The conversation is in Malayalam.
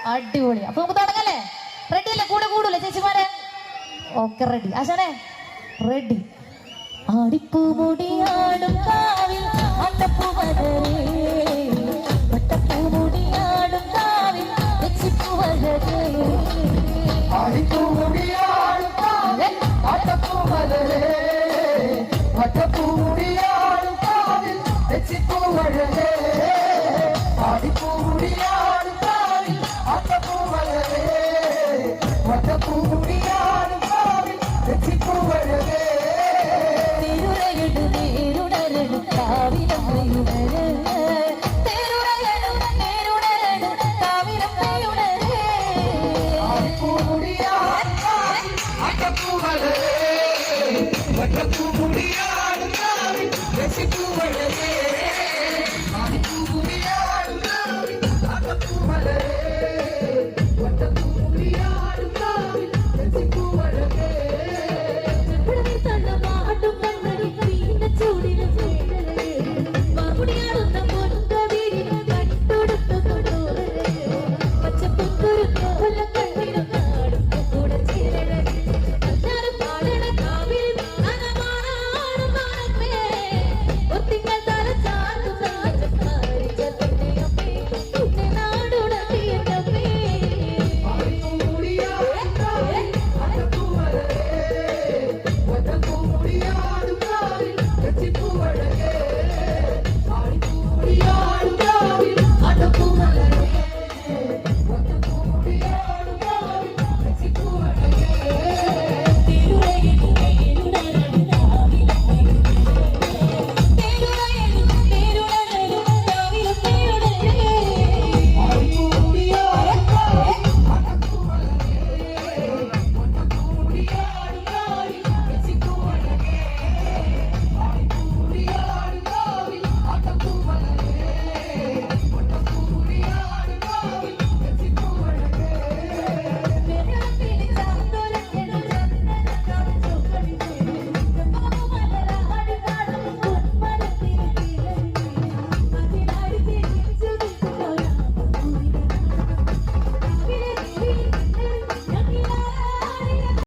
അടിപൊളി. അപ്പൊ നമുക്ക് തുടങ്ങല്ലേ? റെഡി അല്ലേ? കൂടെ കൂടൂല്ലേ ചേച്ചിമാരെ? Okay ready. ആശാനെ റെഡി. ആടിപ്പൂമുടിയാടും കാവിൽ അട്ടപ്പൂവരേ വട്ടപ്പൂമുടിയാടും കാവിൽ വെച്ചിപ്പൂവരേ ആടിപ്പൂമുടിയാടും കാവിൽ അട്ടപ്പൂവരേ വട്ടപ്പൂമുടിയാടും കാവിൽ വെച്ചിപ്പൂവരേ ആടിപ്പൂമുടിയാടും കാവിൽ അട്ടപ്പൂവരേ വട്ടപ്പൂമുടിയാടും കാവിൽ വെച്ചിപ്പൂവരേ Let's